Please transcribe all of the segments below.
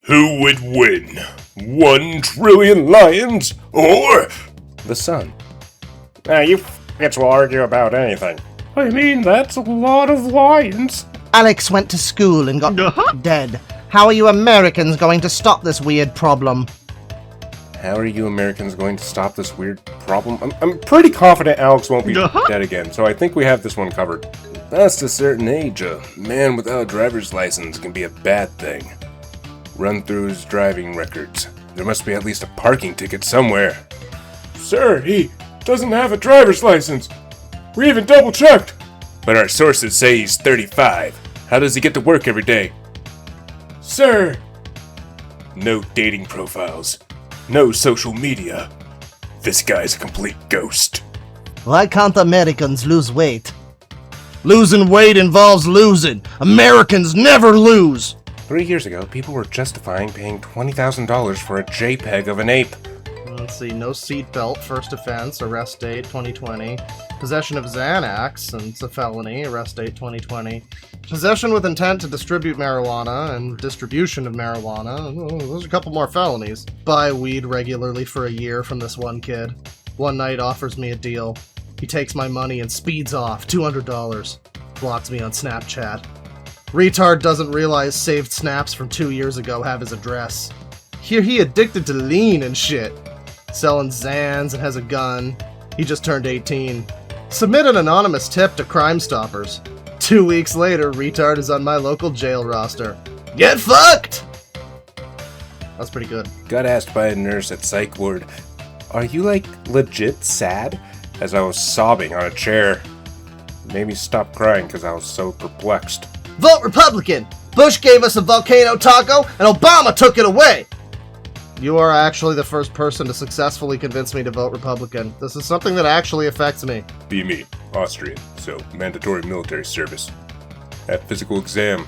Who would win? 1 trillion lions or the sun? You f***its will argue about anything. I mean, that's a lot of lions. Alex went to school and got dead. How are you Americans going to stop this weird problem? How are you Americans going to stop this weird problem? I'm pretty confident Alex won't be dead again, so I think we have this one covered. Past a certain age, a man without a driver's license can be a bad thing. Run through his driving records. There must be at least a parking ticket somewhere. Sir, he doesn't have a driver's license. We even double-checked. But our sources say he's 35. How does he get to work every day? Sir! No dating profiles. No social media. This guy's a complete ghost. Why can't Americans lose weight? Losing weight involves losing. Americans never lose. 3 years ago, people were justifying paying $20,000 for a JPEG of an ape. Let's see, no seatbelt, first offense, arrest date 2020. Possession of Xanax, and it's a felony, arrest date 2020. Possession with intent to distribute marijuana and distribution of marijuana. Oh, there's a couple more felonies. Buy weed regularly for a year from this one kid. One night offers me a deal. He takes my money and speeds off, $200. Blocks me on Snapchat. Retard doesn't realize saved snaps from 2 years ago have his address. Here he addicted to lean and shit. Selling Xans and has a gun. He just turned 18. Submit an anonymous tip to Crime Stoppers. 2 weeks later, retard is on my local jail roster. Get fucked! That's pretty good. Got asked by a nurse at psych ward, "Are you, legit sad?" As I was sobbing on a chair. It made me stop crying because I was so perplexed. Vote Republican! Bush gave us a volcano taco, and Obama took it away! You are actually the first person to successfully convince me to vote Republican. This is something that actually affects me. Be me, Austrian, so mandatory military service. At physical exam,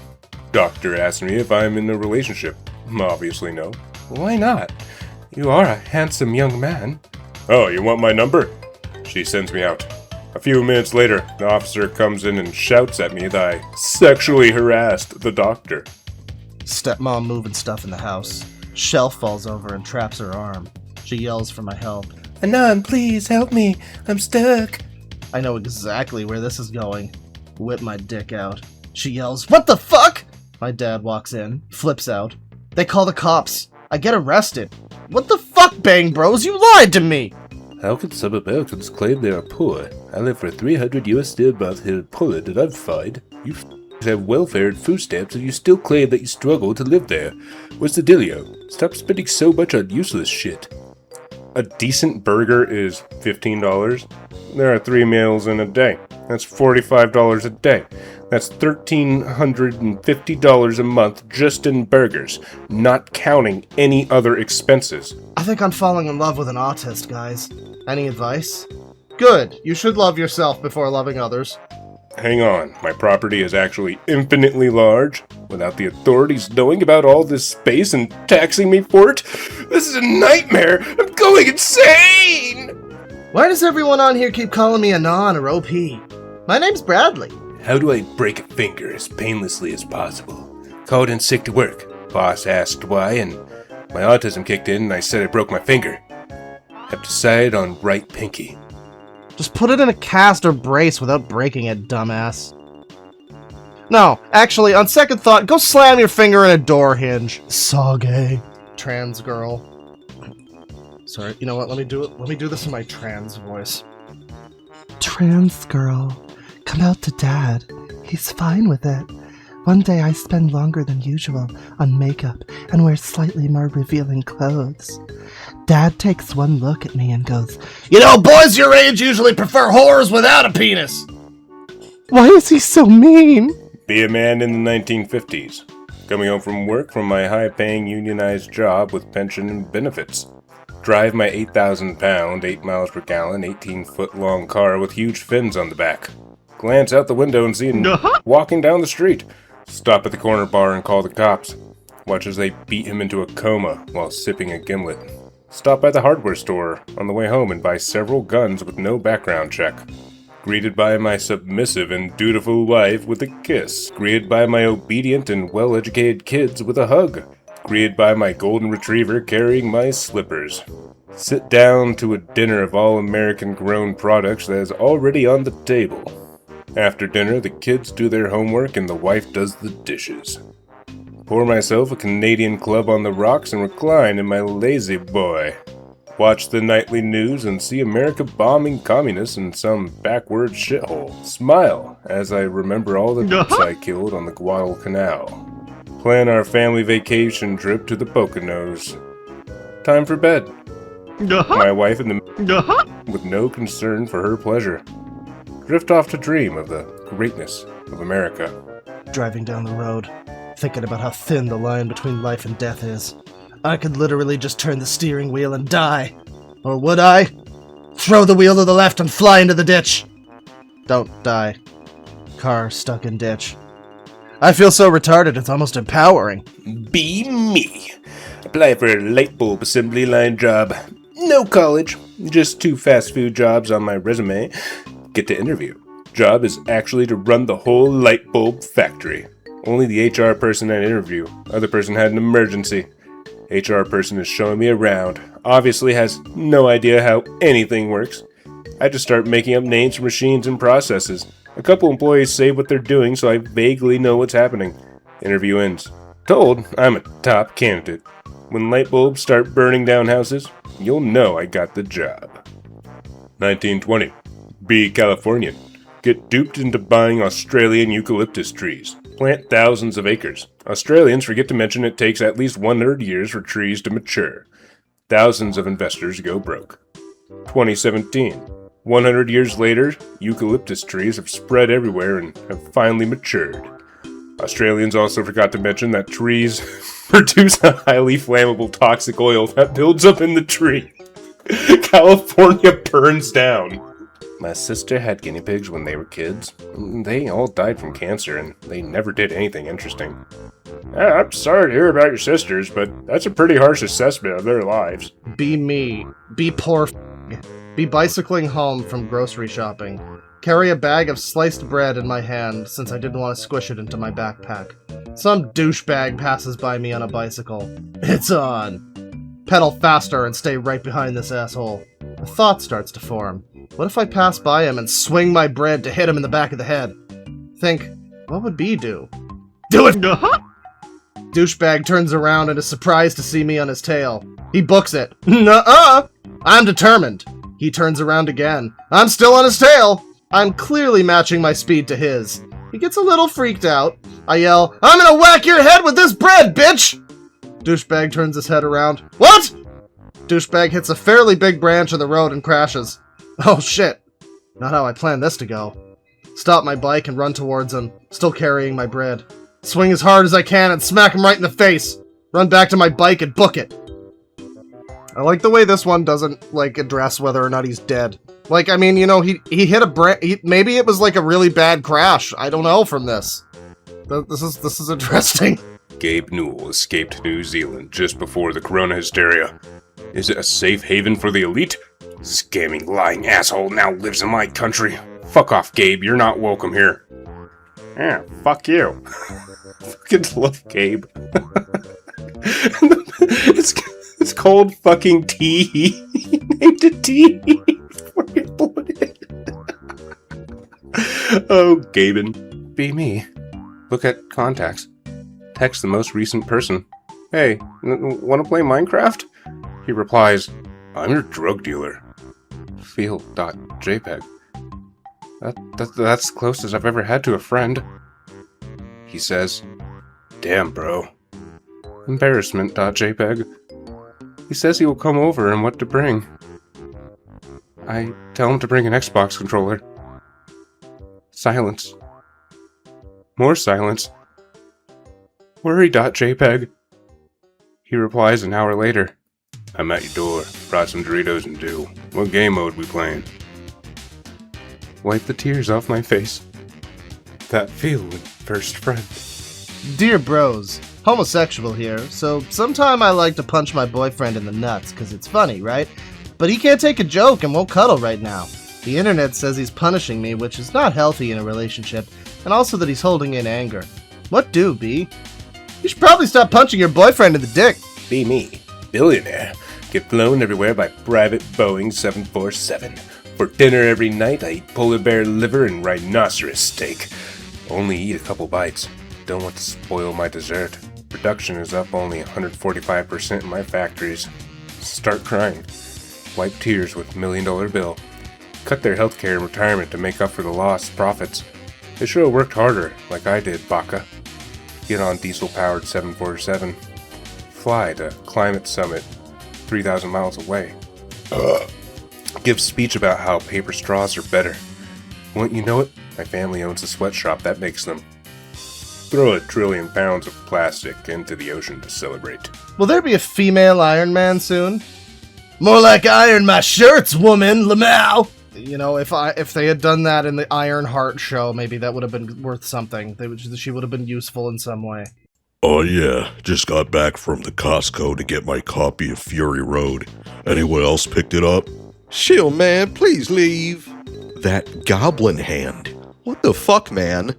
doctor asked me if I'm in a relationship. Obviously no. Why not? You are a handsome young man. Oh, you want my number? She sends me out. A few minutes later, the officer comes in and shouts at me that I sexually harassed the doctor. Stepmom moving stuff in the house. Shelf falls over and traps her arm. She yells for my help. Anon, please help me. I'm stuck. I know exactly where this is going. Whip my dick out. She yells, "What the fuck?" My dad walks in, flips out. They call the cops. I get arrested. What the fuck, Bang Bros? You lied to me! How can some Americans claim they are poor? I live for $300 a month here in Poland and I'm fine. You have welfare and food stamps and you still claim that you struggle to live there. What's the dealio? Stop spending so much on useless shit. A decent burger is $15. There are 3 meals in a day. That's $45 a day. That's $1,350 a month just in burgers, not counting any other expenses. I think I'm falling in love with an autist, guys. Any advice? Good. You should love yourself before loving others. Hang on, my property is actually infinitely large, without the authorities knowing about all this space and taxing me for it? This is a nightmare! I'm going insane! Why does everyone on here keep calling me Anon or OP? My name's Bradley. How do I break a finger as painlessly as possible? Called in sick to work. Boss asked why, and my autism kicked in and I said I broke my finger. Have decided on right pinky. Just put it in a cast or brace without breaking it, dumbass. No, actually, on second thought, go slam your finger in a door hinge. So gay. Trans girl. Sorry, you know what? Let me do this in my trans voice. Trans girl, come out to Dad. He's fine with it. One day I spend longer than usual on makeup and wear slightly more revealing clothes. Dad takes one look at me and goes, "You know, boys your age usually prefer whores without a penis." "Why is he so mean?" Be a man in the 1950s. Coming home from work from my high-paying unionized job with pension and benefits. Drive my 8,000-pound, 8 miles per gallon, 18-foot-long car with huge fins on the back. Glance out the window and see him walking down the street. Stop at the corner bar and call the cops. Watch as they beat him into a coma while sipping a gimlet. Stop by the hardware store on the way home and buy several guns with no background check. Greeted by my submissive and dutiful wife with a kiss. Greeted by my obedient and well-educated kids with a hug. greeted by my golden retriever carrying my slippers. Sit down to a dinner of all American grown products that is already on the table. After dinner, the kids do their homework and the wife does the dishes. Pour myself a Canadian club on the rocks and recline in my lazy boy. Watch the nightly news and see America bombing communists in some backward shithole. Smile as I remember all the ducks I killed on the Guadalcanal. Plan our family vacation trip to the Poconos. Time for bed. My wife in the with no concern for her pleasure. Drift off to dream of the greatness of America. Driving down the road, thinking about how thin the line between life and death is. I could literally just turn the steering wheel and die. Or would I? Throw the wheel to the left and fly into the ditch. Don't die. Car stuck in ditch. I feel so retarded, it's almost empowering. Be me. Apply for a light bulb assembly line job. No college, just 2 fast food jobs on my resume. Get to interview. Job is actually to run the whole light bulb factory. Only the HR person I interview. Other person had an emergency. HR person is showing me around. Obviously has no idea how anything works. I just start making up names for machines and processes. A couple employees say what they're doing, so I vaguely know what's happening. Interview ends. Told I'm a top candidate. When light bulbs start burning down houses, you'll know I got the job. 1920. Be Californian. Get duped into buying Australian eucalyptus trees. Plant thousands of acres. Australians forget to mention it takes at least 100 years for trees to mature. Thousands of investors go broke. 2017. 100 years later, eucalyptus trees have spread everywhere and have finally matured. Australians also forgot to mention that trees produce a highly flammable toxic oil that builds up in the tree. California burns down. My sister had guinea pigs when they were kids. They all died from cancer, and they never did anything interesting. I'm sorry to hear about your sisters, but that's a pretty harsh assessment of their lives. Be me. Be poor Be bicycling home from grocery shopping. Carry a bag of sliced bread in my hand since I didn't want to squish it into my backpack. Some douchebag passes by me on a bicycle. It's on. Pedal faster and stay right behind this asshole. A thought starts to form. What if I pass by him and swing my bread to hit him in the back of the head? Think, what would B do? Do it! Douchebag turns around and is surprised to see me on his tail. He books it. Nuh-uh! I'm determined. He turns around again. I'm still on his tail. I'm clearly matching my speed to his. He gets a little freaked out. I yell, I'm gonna whack your head with this bread, bitch! Douchebag turns his head around. What? Douchebag hits a fairly big branch of the road and crashes. Oh shit. Not how I planned this to go. Stop my bike and run towards him, still carrying my bread. Swing as hard as I can and smack him right in the face. Run back to my bike and book it. I like the way this one doesn't, like, address whether or not he's dead. Like, I mean, you know, he hit a maybe it was like a really bad crash. I don't know from this. This is interesting. Gabe Newell escaped New Zealand just before the corona hysteria. Is it a safe haven for the elite? Scamming, lying asshole now lives in my country. Fuck off, Gabe. You're not welcome here. Yeah, fuck you. Fucking love Gabe. It's called fucking T. He named it T. Fucking bloody. Oh, Gaben. Be me. Look at contacts. Text the most recent person. Hey, wanna play Minecraft? He replies, I'm your drug dealer. Feel.jpg. That's the closest I've ever had to a friend. He says, damn, bro. Embarrassment.jpg. He says he will come over and what to bring. I tell him to bring an Xbox controller. Silence. More silence. Worry.jpg. He replies an hour later. I'm at your door. Brought some Doritos and dew. What game mode we playing? Wipe the tears off my face. That feeling, first friend. Dear bros, homosexual here, so sometime I like to punch my boyfriend in the nuts, cause it's funny, right? But he can't take a joke and won't cuddle right now. The internet says he's punishing me, which is not healthy in a relationship, and also that he's holding in anger. What do, B? You should probably stop punching your boyfriend in the dick. Be me, billionaire. Get flown everywhere by private Boeing 747. For dinner every night, I eat polar bear liver and rhinoceros steak. Only eat a couple bites. Don't want to spoil my dessert. Production is up only 145% in my factories. Start crying. Wipe tears with $1 million bill. Cut their healthcare and retirement to make up for the lost profits. They should have worked harder, like I did, Baca. Get on diesel-powered 747. Fly to Climate Summit, 3,000 miles away. Give speech about how paper straws are better. Wouldn't you know it? My family owns a sweatshop that makes them. Throw 1 trillion pounds of plastic into the ocean to celebrate. Will there be a female Iron Man soon? More like iron my shirts, woman, Lamau! You know, if they had done that in the Iron Heart show, maybe that would have been worth something. She would have been useful in some way. Oh yeah, just got back from the Costco to get my copy of Fury Road. Anyone else picked it up? Chill, man, please leave. That goblin hand. What the fuck, man?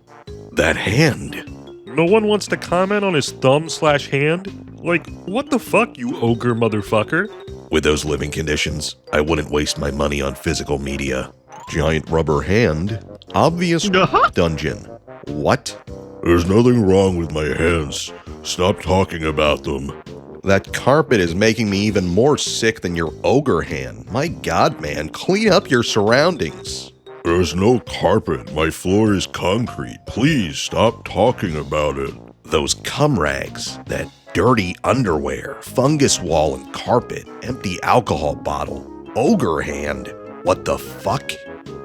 That hand. No one wants to comment on his thumb/hand? Like, what the fuck, you ogre motherfucker? With those living conditions, I wouldn't waste my money on physical media. Giant rubber hand. Obvious dungeon. What? There's nothing wrong with my hands. Stop talking about them. That carpet is making me even more sick than your ogre hand. My god, man, clean up your surroundings. There's no carpet. My floor is concrete. Please stop talking about it. Those cum rags, that dirty underwear, fungus wall and carpet, empty alcohol bottle, ogre hand. What the fuck?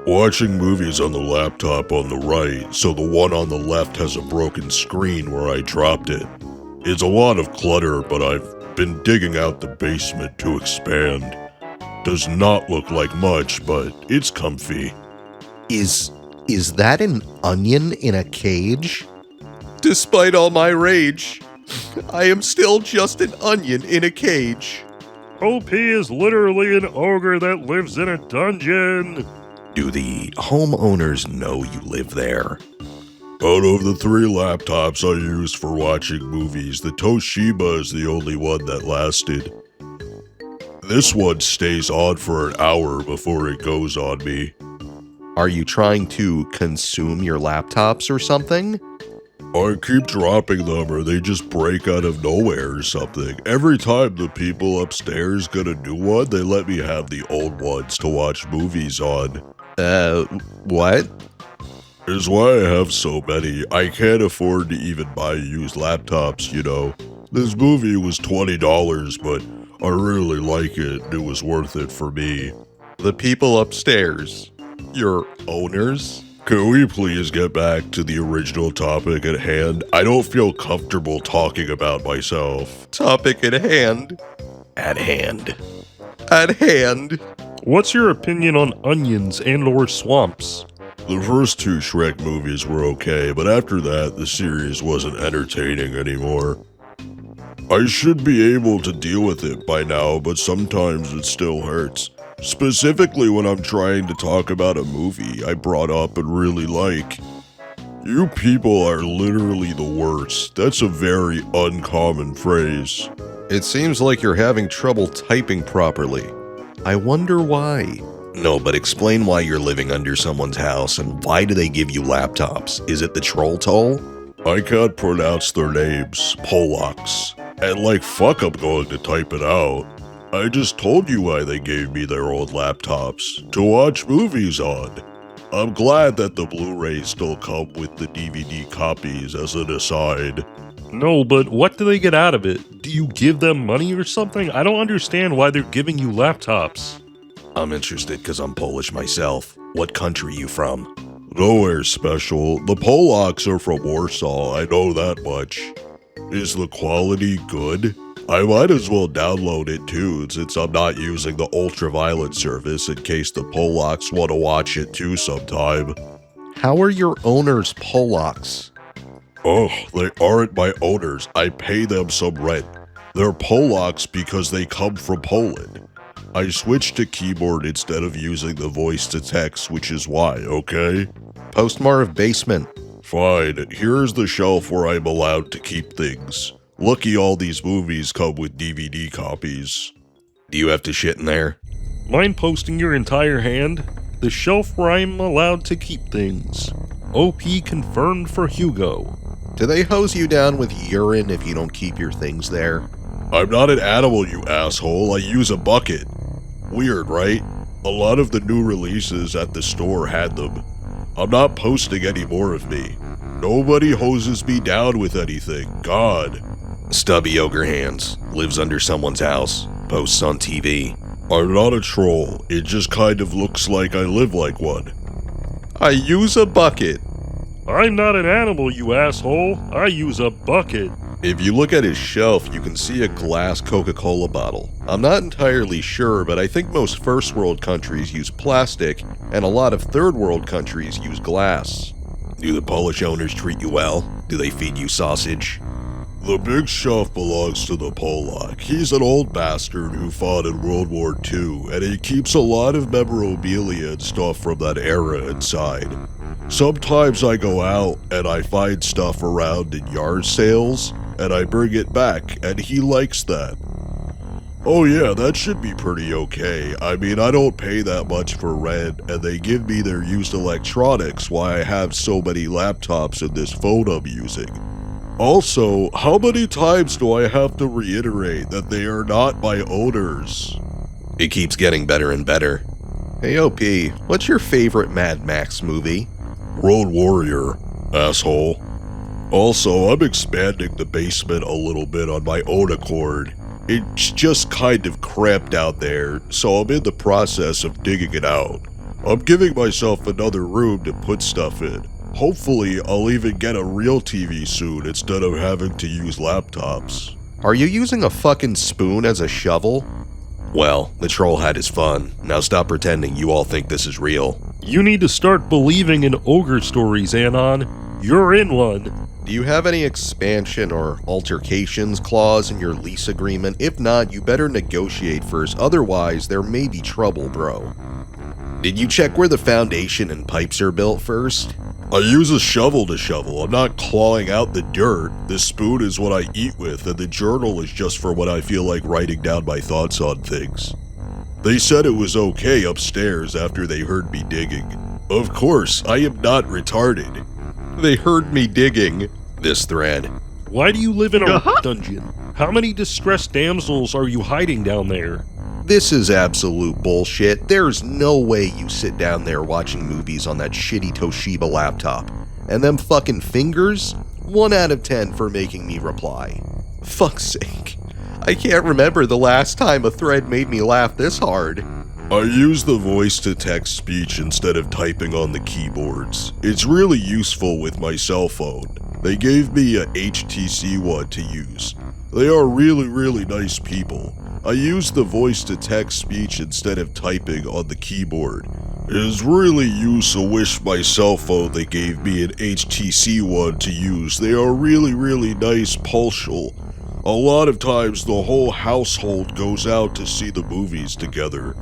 Watching movies on the laptop on the right, so the one on the left has a broken screen where I dropped it. It's a lot of clutter, but I've been digging out the basement to expand. Does not look like much, but it's comfy. Is that an onion in a cage? Despite all my rage, I am still just an onion in a cage. OP is literally an ogre that lives in a dungeon. Do the homeowners know you live there? Out of the 3 laptops I used for watching movies, the Toshiba is the only one that lasted. This one stays on for an hour before it goes on me. Are you trying to consume your laptops or something? I keep dropping them or they just break out of nowhere or something. Every time the people upstairs get a new one, they let me have the old ones to watch movies on. What? Is why I have so many. I can't afford to even buy used laptops, you know. This movie was $20, but I really like it. It was worth it for me. The people upstairs. Your owners? Can we please get back to the original topic at hand? I don't feel comfortable talking about myself. Topic at hand. At hand. At hand. What's your opinion on onions and/or swamps? The first 2 Shrek movies were okay, but after that, the series wasn't entertaining anymore. I should be able to deal with it by now, but sometimes it still hurts. Specifically when I'm trying to talk about a movie I brought up and really like. You people are literally the worst. That's a very uncommon phrase. It seems like you're having trouble typing properly. I wonder why. No, but explain why you're living under someone's house and why do they give you laptops? Is it the troll toll? I can't pronounce their names. Polacks. And like fuck I'm going to type it out. I just told you why they gave me their old laptops. To watch movies on. I'm glad that the Blu-rays still come with the DVD copies as an aside. No, but what do they get out of it? Do you give them money or something? I don't understand why they're giving you laptops. I'm interested because I'm Polish myself. What country you from? Nowhere special. The Polacks are from Warsaw, I know that much. Is the quality good? I might as well download it too, since I'm not using the ultraviolet service in case the Polacks want to watch it too sometime. How are your owners Polacks? Oh, they aren't my owners. I pay them some rent. They're Polacks because they come from Poland. I switched to keyboard instead of using the voice to text, which is why, okay? Postmark basement. Fine, here's the shelf where I'm allowed to keep things. Lucky all these movies come with DVD copies. Do you have to shit in there? Mind posting your entire hand? The shelf where I'm allowed to keep things. OP confirmed for Hugo. Do they hose you down with urine if you don't keep your things there? I'm not an animal, you asshole. I use a bucket. Weird, right? A lot of the new releases at the store had them. I'm not posting any more of me. Nobody hoses me down with anything. God. Stubby ogre hands. Lives under someone's house. Posts on TV. I'm not a troll. It just kind of looks like I live like one. I use a bucket. I'm not an animal, you asshole. I use a bucket. If you look at his shelf, you can see a glass Coca-Cola bottle. I'm not entirely sure, but I think most first world countries use plastic, and a lot of third world countries use glass. Do the Polish owners treat you well? Do they feed you sausage? The big shelf belongs to the Polak. He's an old bastard who fought in World War II, and he keeps a lot of memorabilia and stuff from that era inside. Sometimes I go out and I find stuff around in yard sales, and I bring it back, and he likes that. Oh yeah, that should be pretty okay. I mean, I don't pay that much for rent, and they give me their used electronics while I have so many laptops and this phone I'm using. Also, how many times do I have to reiterate that they are not my owners? It keeps getting better and better. Hey OP, what's your favorite Mad Max movie? Road Warrior, asshole. Also, I'm expanding the basement a little bit on my own accord. It's just kind of cramped out there, so I'm in the process of digging it out. I'm giving myself another room to put stuff in. Hopefully, I'll even get a real TV soon instead of having to use laptops. Are you using a fucking spoon as a shovel? Well, the troll had his fun. Now stop pretending you all think this is real. You need to start believing in ogre stories, Anon. You're in one. Do you have any expansion or altercations clause in your lease agreement? If not, you better negotiate first, otherwise there may be trouble, bro. Did you check where the foundation and pipes are built first? I use a shovel to shovel. I'm not clawing out the dirt. This spoon is what I eat with, and the journal is just for when I feel like writing down my thoughts on things. They said it was okay upstairs after they heard me digging. Of course, I am not retarded. They heard me digging. This thread. Why do you live in a dungeon? How many distressed damsels are you hiding down there? This is absolute bullshit. There's no way you sit down there watching movies on that shitty Toshiba laptop. And them fucking fingers? 1 out of 10 for making me reply. Fuck's sake. I can't remember the last time a thread made me laugh this hard. I use the voice-to-text speech instead of typing on the keyboards. It's really useful with my cell phone. They gave me a HTC one to use. They are really nice people. I use the voice-to-text speech instead of typing on the keyboard. It is really useful. Wish my cell phone they gave me an HTC one to use. They are really nice partial. A lot of times the whole household goes out to see the movies together.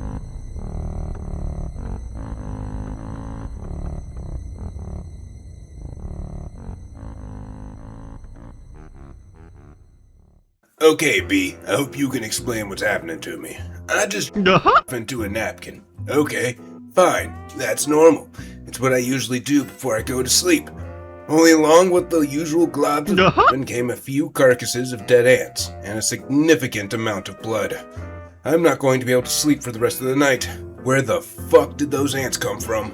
Okay, B, I hope you can explain what's happening to me. I just into a napkin. Okay, fine, that's normal. It's what I usually do before I go to sleep. Only along with the usual globs of came a few carcasses of dead ants, and a significant amount of blood. I'm not going to be able to sleep for the rest of the night. Where the fuck did those ants come from?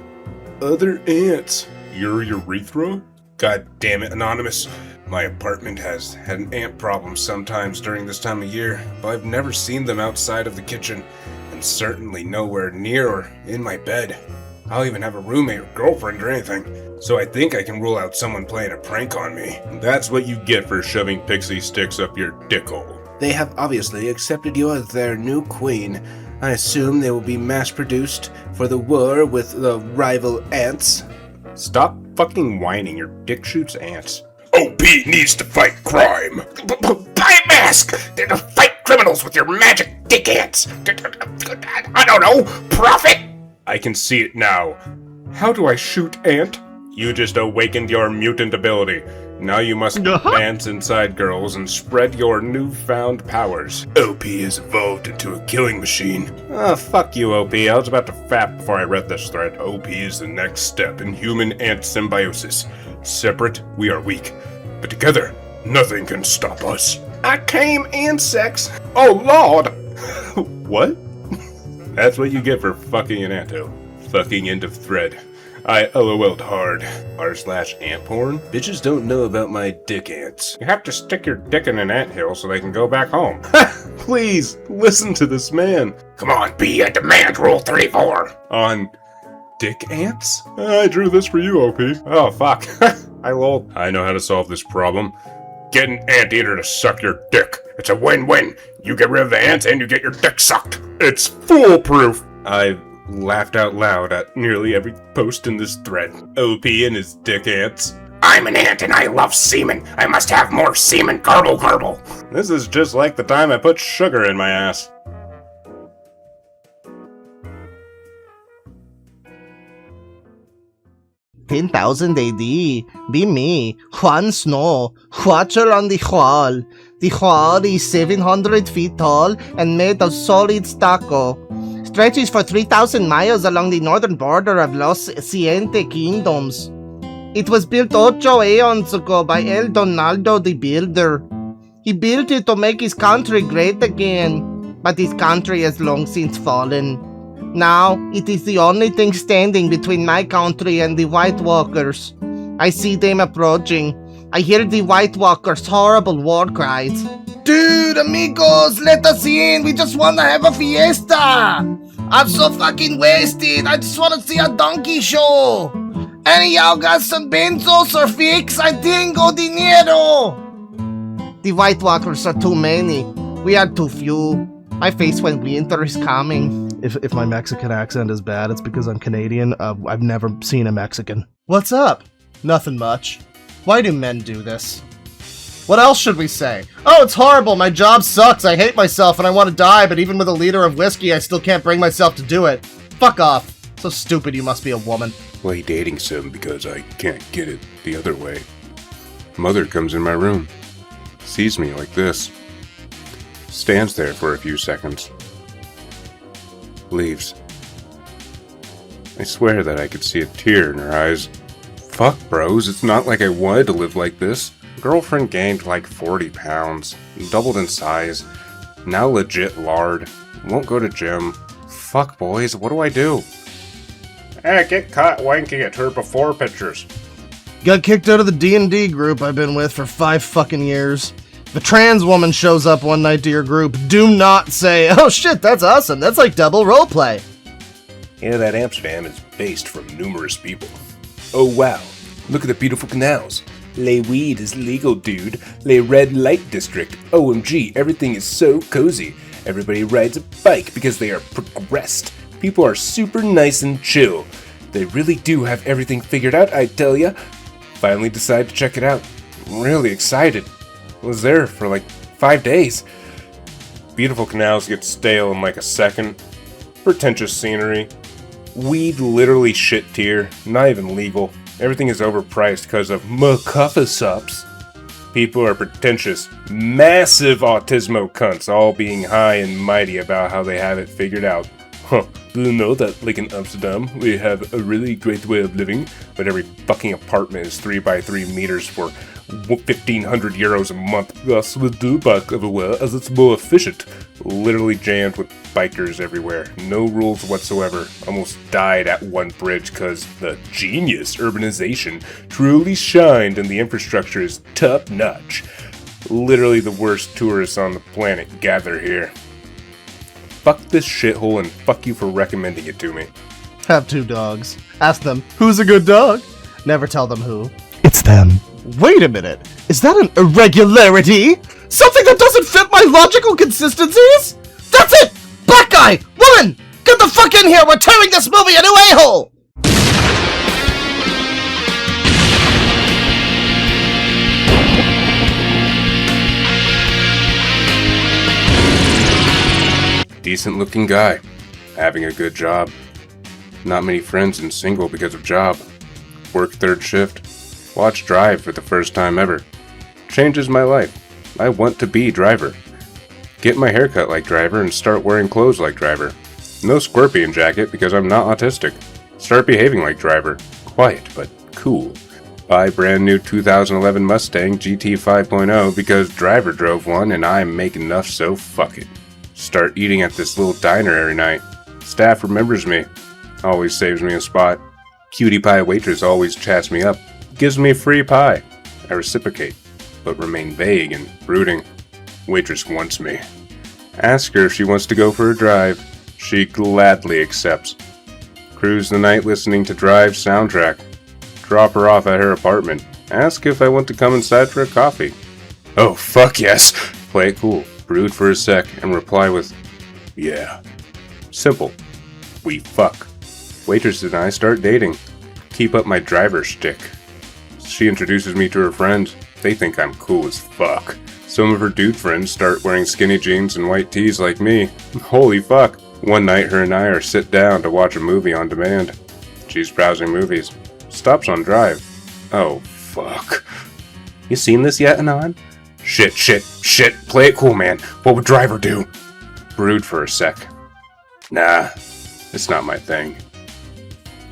Other ants. Your urethra? God damn it, Anonymous. My apartment has had an ant problem sometimes during this time of year, but I've never seen them outside of the kitchen, and certainly nowhere near or in my bed. I don't even have a roommate or girlfriend or anything, so I think I can rule out someone playing a prank on me. That's what you get for shoving pixie sticks up your dick hole. They have obviously accepted you as their new queen. I assume they will be mass-produced for the war with the rival ants. Stop fucking whining, your dick shoots ants. OP needs to fight crime. Buy a mask! To fight criminals with your magic dick ants! I don't know, profit? I can see it now. How do I shoot ant? You just awakened your mutant ability. Now you must dance inside girls and spread your newfound powers. OP has evolved into a killing machine. Oh, fuck you, OP. I was about to fap before I read this thread. OP is the next step in human-ant symbiosis. Separate, we are weak. But together, nothing can stop us. I came in sex. Oh, Lord. What? That's what you get for fucking an anto. Fucking end of thread. I LOL'd hard. r/ant porn? Bitches don't know about my dick ants. You have to stick your dick in an anthill so they can go back home. Please, listen to this man. Come on, B, I demand Rule 34. On dick ants? I drew this for you, OP. Oh, fuck. I lol. I know how to solve this problem. Get an anteater to suck your dick. It's a win-win. You get rid of the ants and you get your dick sucked. It's foolproof. I've laughed out loud at nearly every post in this thread. OP and his dick ants. I'm an ant and I love semen. I must have more semen. Garble, garble. This is just like the time I put sugar in my ass. $10,000 AD. Be me, Juan Snow, watcher on the wall. The wall is 700 feet tall and made of solid stucco. Stretches for 3,000 miles along the northern border of Los Siente Kingdoms. It was built 8 aeons ago by El Donaldo the Builder. He built it to make his country great again, but his country has long since fallen. Now, it is the only thing standing between my country and the White Walkers. I see them approaching. I hear the White Walkers' horrible war cries. Dude, amigos, let us in. We just want to have a fiesta. I'm so fucking wasted. I just want to see a donkey show. Any of y'all got some benzos or fix? I tengo dinero. The White Walkers are too many. We are too few. My face when winter is coming. If my Mexican accent is bad, it's because I'm Canadian. I've never seen a Mexican. What's up? Nothing much. Why do men do this? What else should we say? Oh, it's horrible. My job sucks. I hate myself and I want to die, but even with a liter of whiskey, I still can't bring myself to do it. Fuck off. So stupid you must be a woman. Why dating some because I can't get it the other way. Mother comes in my room. Sees me like this. Stands there for a few seconds. Leaves. I swear that I could see a tear in her eyes. Fuck, bros, it's not like I wanted to live like this. Girlfriend gained like 40 pounds. Doubled in size. Now legit lard. Won't go to gym. Fuck, boys, what do I do? Get caught wanking at her before pictures. Got kicked out of the D&D group I've been with for 5 fucking years. If a trans woman shows up one night to your group, do not say, oh shit, that's awesome, that's like double roleplay. Yeah, that Amsterdam is based from numerous people. Oh wow, look at the beautiful canals. Lay weed is legal, dude. Lay red light district. OMG, everything is so cozy. Everybody rides a bike because they are progressed. People are super nice and chill. They really do have everything figured out, I tell ya. Finally decided to check it out. Really excited. Was there for like 5 days. Beautiful canals get stale in like a second. Pretentious scenery. Weed literally shit tier. Not even legal. Everything is overpriced because of McCuffasops. People are pretentious. Massive autismo cunts all being high and mighty about how they have it figured out. Huh. Do you know that, like in Amsterdam, we have a really great way of living, but every fucking apartment is 3 by 3 meters for 1,500 euros a month. Thus, we do back everywhere as it's more efficient. Literally jammed with bikers everywhere. No rules whatsoever. Almost died at one bridge because the genius urbanization truly shined and the infrastructure is top notch. Literally the worst tourists on the planet gather here. Fuck this shithole and fuck you for recommending it to me. Have 2 dogs. Ask them, who's a good dog? Never tell them who. It's them. Wait a minute. Is that an irregularity? Something that doesn't fit my logical consistencies? That's it! Black guy! Woman! Get the fuck in here! We're turning this movie a new a-hole! Decent looking guy. Having a good job. Not many friends and single because of job. work third shift, watch Drive for the first time ever. Changes my life. I want to be Driver. Get my hair cut like Driver and start wearing clothes like Driver. No scorpion jacket because I'm not autistic. Start behaving like Driver. Quiet, but cool. Buy brand new 2011 Mustang GT 5.0 because Driver drove one and I make enough, so fuck it. Start eating at this little diner every night. Staff remembers me. Always saves me a spot. Cutie pie waitress always chats me up. Gives me free pie. I reciprocate, but remain vague and brooding. Waitress wants me. Ask her if she wants to go for a drive. She gladly accepts. Cruise the night listening to Drive soundtrack. Drop her off at her apartment. Ask if I want to come inside for a coffee. Oh, fuck yes! Play it cool. Brood for a sec and reply with, yeah. Simple. We fuck. Waitress and I start dating. Keep up my driver shtick. She introduces me to her friends. They think I'm cool as fuck. Some of her dude friends start wearing skinny jeans and white tees like me. Holy fuck. One night her and I are sit down to watch a movie on demand. She's browsing movies. Stops on Drive. Oh, fuck. You seen this yet, Anon? Shit. Play it cool, man. What would Driver do? Brood for a sec. Nah, it's not my thing.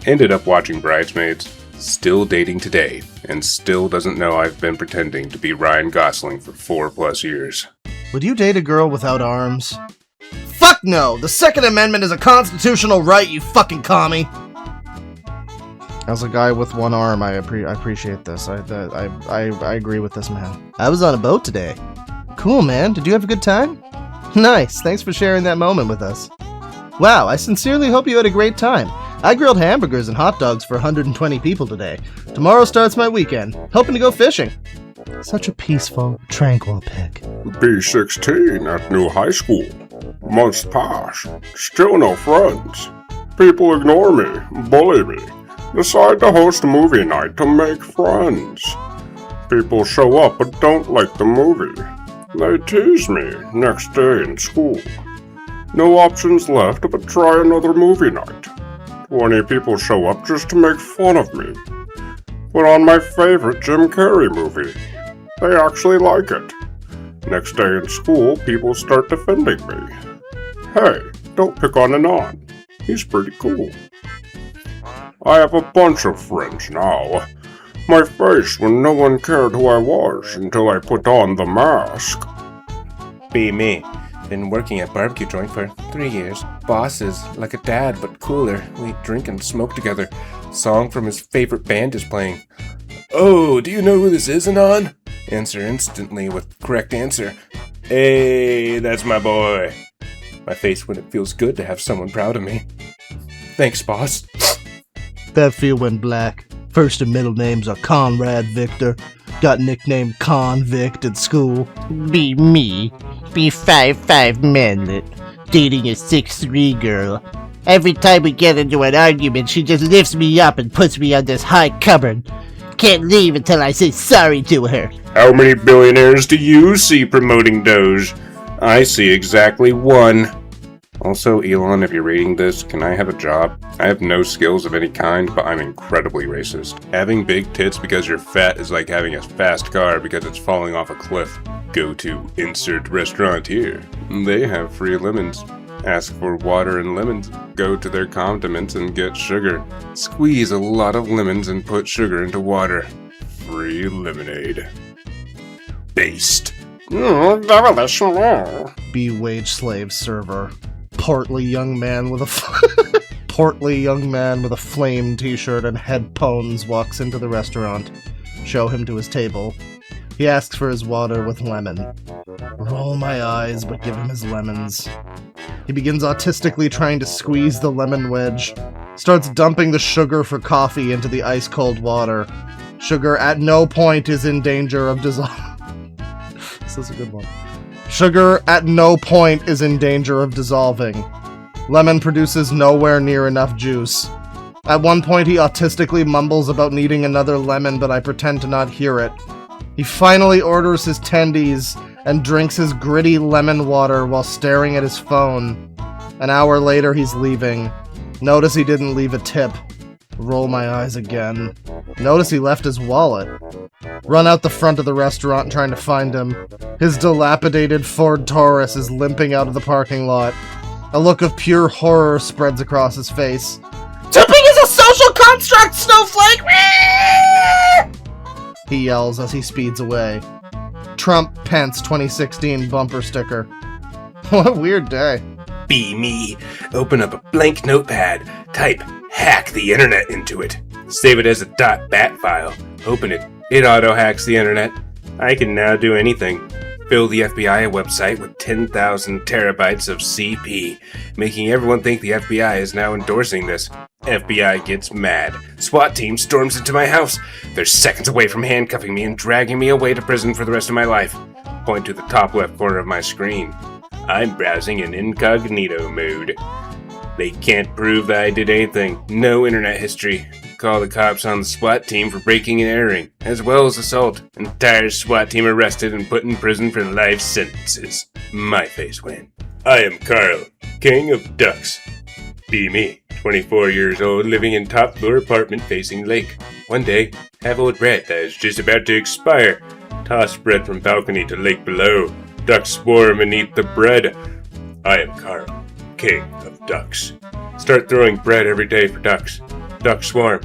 Ended up watching Bridesmaids. Still dating today, and still doesn't know I've been pretending to be Ryan Gosling for 4+ years. Would you date a girl without arms? Fuck no! The Second Amendment is a constitutional right, you fucking commie! As a guy with one arm, I appreciate this. I agree with this man. I was on a boat today. Cool, man. Did you have a good time? Nice. Thanks for sharing that moment with us. Wow, I sincerely hope you had a great time. I grilled hamburgers and hot dogs for 120 people today. Tomorrow starts my weekend. Hoping to go fishing. Such a peaceful, tranquil pick. B16 at new high school. Months pass. Still no friends. People ignore me, bully me. Decide to host a movie night to make friends. People show up but don't like the movie. They tease me next day in school. No options left but try another movie night. 20 people show up just to make fun of me. Put on my favorite Jim Carrey movie. They actually like it. Next day in school, people start defending me. Hey, don't pick on Anon. He's pretty cool. I have a bunch of friends now. My face when no one cared who I was until I put on the mask. Be me. Been working at barbecue joint for 3 years. Boss is like a dad but cooler. We drink and smoke together. Song from his favorite band is playing. Oh, do you know who this is, Anon? Answer instantly with correct answer. Hey, that's my boy. My face when it feels good to have someone proud of me. Thanks, boss. That feel when black. First and middle names are Conrad Victor. Got nicknamed Convict at school. Be me. Be 5'5" manlet. Dating a 6'3" girl. Every time we get into an argument, she just lifts me up and puts me on this high cupboard. Can't leave until I say sorry to her. How many billionaires do you see promoting Doge? I see exactly one. Also, Elon, if you're reading this, can I have a job? I have no skills of any kind, but I'm incredibly racist. Having big tits because you're fat is like having a fast car because it's falling off a cliff. Go to insert restaurant here. They have free lemons. Ask for water and lemons. Go to their condiments and get sugar. Squeeze a lot of lemons and put sugar into water. Free lemonade. Based. Devilish. Be wage slave server. Portly young man with a flame t-shirt and headphones walks into the restaurant. Show him to his table. He asks for his water with lemon. Roll my eyes, but give him his lemons. He begins autistically trying to squeeze the lemon wedge. Starts dumping the sugar for coffee into the ice-cold water. Sugar at no point is in danger of dissolving. This is a good one. Sugar at no point is in danger of dissolving. Lemon produces nowhere near enough juice. At one point he autistically mumbles about needing another lemon, but I pretend to not hear it. He finally orders his tendies and drinks his gritty lemon water while staring at his phone. An hour later he's leaving. Notice he didn't leave a tip. Roll my eyes again. Notice he left his wallet. Run out the front of the restaurant trying to find him. His dilapidated Ford Taurus is limping out of the parking lot. A look of pure horror spreads across his face. Tipping is a social construct, Snowflake! He yells as he speeds away. Trump Pence 2016 bumper sticker. What a weird day. Be me. Open up a blank notepad. Type hack the internet into it. Save it as a .bat file. Open it. It auto-hacks the internet. I can now do anything. Fill the FBI a website with 10,000 terabytes of CP, making everyone think the FBI is now endorsing this. FBI gets mad. SWAT team storms into my house. They're seconds away from handcuffing me and dragging me away to prison for the rest of my life. Point to the top left corner of my screen. I'm browsing in incognito mode. They can't prove that I did anything. No internet history. Call the cops on the SWAT team for breaking and entering, as well as assault. Entire SWAT team arrested and put in prison for life sentences. My face win. I am Carl, king of ducks. Be me, 24 years old, living in top floor apartment facing lake. One day, have old bread that is just about to expire. Toss bread from balcony to lake below. Ducks swarm and eat the bread. I am Carl, king of ducks. Start throwing bread every day for ducks. Duck swarm.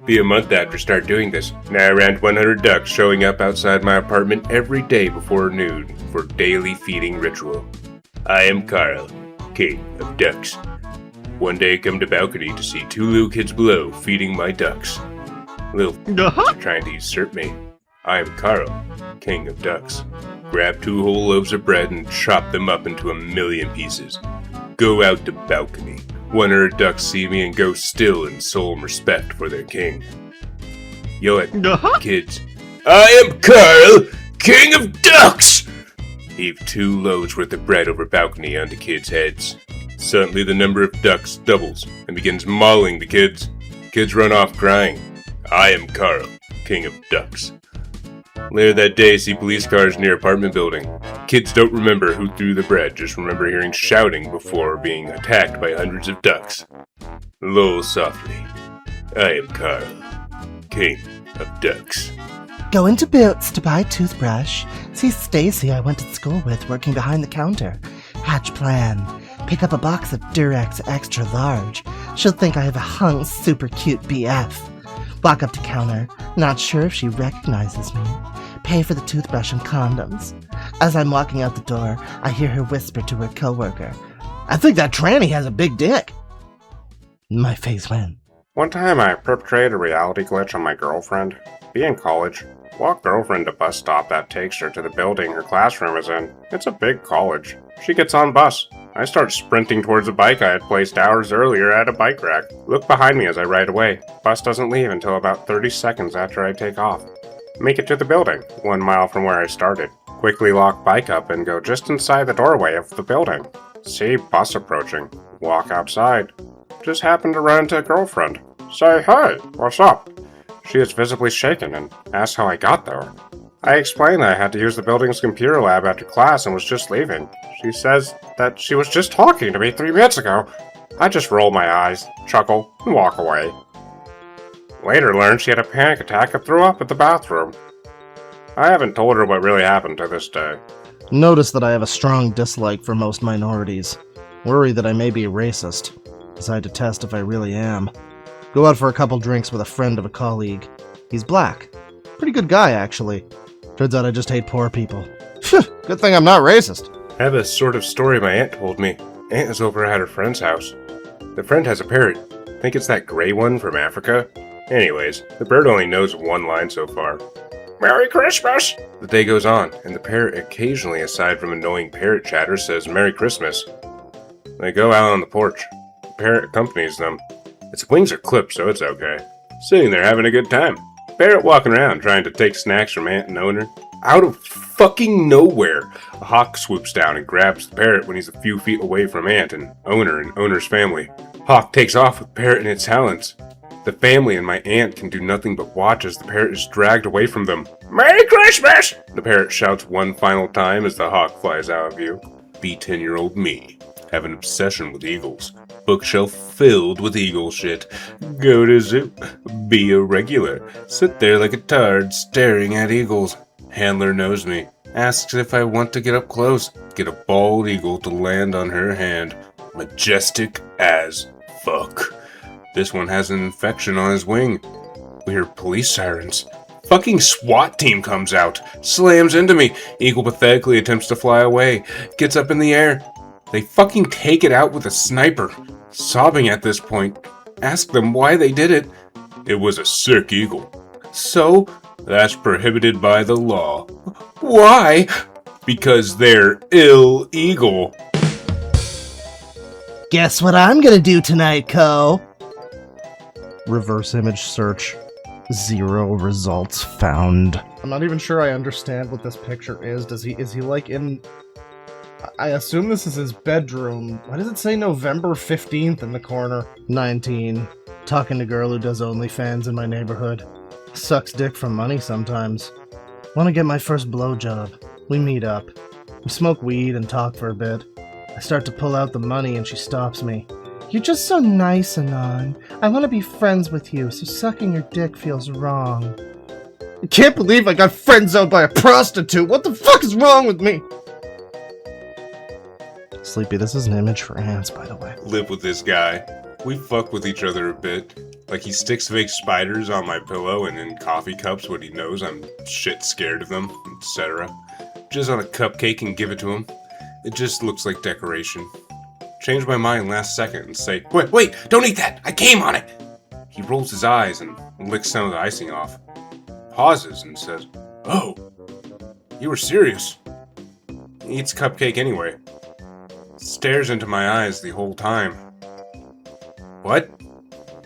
Be a month after start doing this. Now around 100 ducks showing up outside my apartment every day before noon for daily feeding ritual. I am Carl, king of ducks. One day come to balcony to see two little kids below feeding my ducks. Little are trying to usurp me. I am Carl, king of ducks. Grab 2 whole loaves of bread and chop them up into 1,000,000 pieces. Go out to balcony. 100 ducks see me and go still in solemn respect for their king. Yo at kids. I am Carl, king of ducks! Heave 2 loads worth of bread over balcony onto kids' heads. Suddenly the number of ducks doubles and begins mauling the kids. Kids run off crying. I am Carl, king of ducks. Later that day, see police cars near apartment building. Kids don't remember who threw the bread, just remember hearing shouting before being attacked by hundreds of ducks. Lol softly. I am Carl, king of ducks. Go into Boots to buy a toothbrush. See Stacy I went to school with working behind the counter. Hatch plan. Pick up a box of Durex extra large. She'll think I have a hung super cute BF. Walk up to counter, not sure if she recognizes me. Pay for the toothbrush and condoms. As I'm walking out the door, I hear her whisper to her coworker, "I think that tranny has a big dick." My face went. One time I perpetrated a reality glitch on my girlfriend. Be in college. Walk girlfriend to bus stop that takes her to the building her classroom is in. It's a big college. She gets on bus. I start sprinting towards a bike I had placed hours earlier at a bike rack. Look behind me as I ride away. Bus doesn't leave until about 30 seconds after I take off. Make it to the building, 1 mile from where I started. Quickly lock bike up and go just inside the doorway of the building. See bus approaching. Walk outside. Just happen to run into a girlfriend. Say, "Hey, what's up?" She is visibly shaken and asks how I got there. I explain that I had to use the building's computer lab after class and was just leaving. She says that she was just talking to me 3 minutes ago. I just roll my eyes, chuckle, and walk away. Later learned she had a panic attack and threw up at the bathroom. I haven't told her what really happened to this day. Notice that I have a strong dislike for most minorities. Worry that I may be a racist. Decide to test if I really am. Go out for a couple drinks with a friend of a colleague. He's black. Pretty good guy, actually. Turns out I just hate poor people. Good thing I'm not racist. I have a sort of story my aunt told me. Aunt is over at her friend's house. The friend has a parrot. Think it's that gray one from Africa? Anyways, the bird only knows one line so far. Merry Christmas! The day goes on, and the parrot occasionally, aside from annoying parrot chatter, says Merry Christmas. They go out on the porch. The parrot accompanies them. Its wings are clipped, so it's okay. Sitting there having a good time. Parrot walking around trying to take snacks from aunt and owner. Out of fucking nowhere, a hawk swoops down and grabs the parrot when he's a few feet away from aunt and owner's family. Hawk takes off with parrot in its talons. The family and my aunt can do nothing but watch as the parrot is dragged away from them. Merry Christmas! The parrot shouts one final time as the hawk flies out of view. Be 10-year-old me. Have an obsession with eagles. bookshelf filled with eagle shit. Go to zoo. Be a regular. Sit there like a tard staring at eagles. Handler knows me. Asks if I want to get up close. Get a bald eagle to land on her hand. Majestic as fuck. This one has an infection on his wing. We hear police sirens. Fucking SWAT team comes out. Slams into me. Eagle pathetically attempts to fly away. Gets up in the air. They fucking take it out with a sniper. Sobbing at this point. Ask them why they did it. It was a sick eagle. So? That's prohibited by the law. Why? Because they're illegal. Guess what I'm gonna do tonight, Co? Reverse image search. 0 results found. I'm not even sure I understand what this picture is. Is he like in... I assume this is his bedroom. Why does it say November 15th in the corner? 19. Talking to girl who does OnlyFans in my neighborhood. Sucks dick for money sometimes. Wanna get my first blowjob. We meet up. We smoke weed and talk for a bit. I start to pull out the money and she stops me. You're just so nice, Anon. I want to be friends with you, so sucking your dick feels wrong. I can't believe I got friend-zoned by a prostitute! What the fuck is wrong with me? Sleepy, this is an image for ants, by the way. Live with this guy. We fuck with each other a bit. Like he sticks fake spiders on my pillow and in coffee cups when he knows I'm shit scared of them, etc. Just on a cupcake and give it to him. It just looks like decoration. Change my mind last second and say, wait, don't eat that! I came on it! He rolls his eyes and licks some of the icing off. Pauses and says, oh, you were serious. He eats cupcake anyway. Stares into my eyes the whole time. What?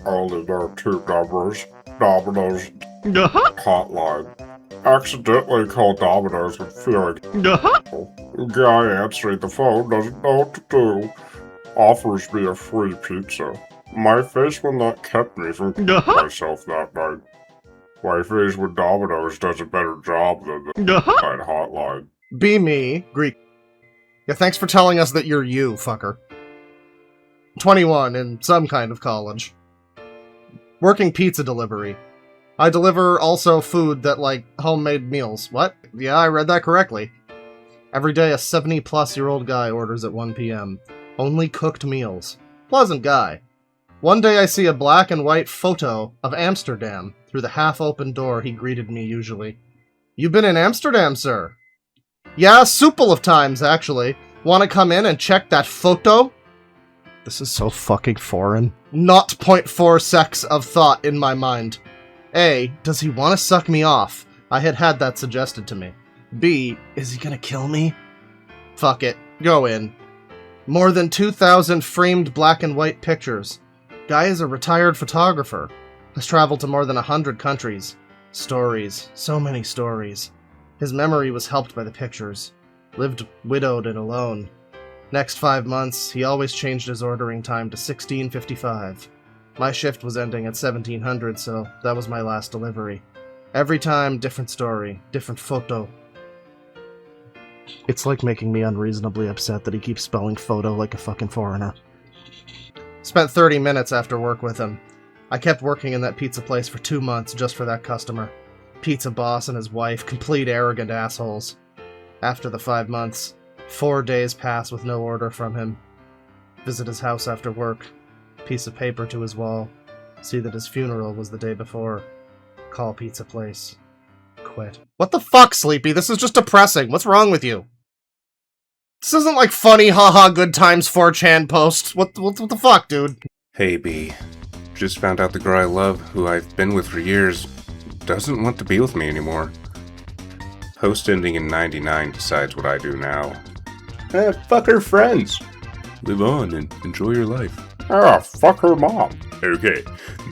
Only there are 2 numbers. Domino's hotline. Accidentally called Domino's and feeling guy answering the phone doesn't know what to do. Offers me a free pizza. My face will not kept me from myself that night. My face with Domino's does a better job than the hotline. Be me, Greek. Yeah, thanks for telling us that you're you, fucker. 21, in some kind of college. Working pizza delivery. I deliver also food that, like, homemade meals. What? Yeah, I read that correctly. Every day a 70-plus-year-old guy orders at 1 p.m. Only cooked meals. Pleasant guy. One day I see a black and white photo of Amsterdam. Through the half-open door he greeted me usually. You been in Amsterdam, sir? Yeah, souple of times, actually. Wanna come in and check that photo? This is so fucking foreign. Not 0.4 secs of thought in my mind. A, does he want to suck me off? I had that suggested to me. B, is he gonna kill me? Fuck it. Go in. More than 2,000 framed black and white pictures. Guy is a retired photographer. Has traveled to more than 100 countries. Stories. So many stories. His memory was helped by the pictures. Lived widowed and alone. Next 5 months, he always changed his ordering time to 16:55. My shift was ending at 1700, so that was my last delivery. Every time, different story, different photo. It's like making me unreasonably upset that he keeps spelling photo like a fucking foreigner. Spent 30 minutes after work with him. I kept working in that pizza place for 2 months just for that customer. Pizza boss and his wife, complete arrogant assholes. After the 5 months, 4 days pass with no order from him. Visit his house after work. Piece of paper to his wall. See that his funeral was the day before. Call pizza place. Quit. What the fuck, Sleepy? This is just depressing. What's wrong with you? This isn't like funny, haha, good times 4chan posts. What the fuck, dude? Hey, B. Just found out the girl I love, who I've been with for years, doesn't want to be with me anymore. Post ending in 99 decides what I do now. Fuck her friends. Live on and enjoy your life. Fuck her mom. Okay,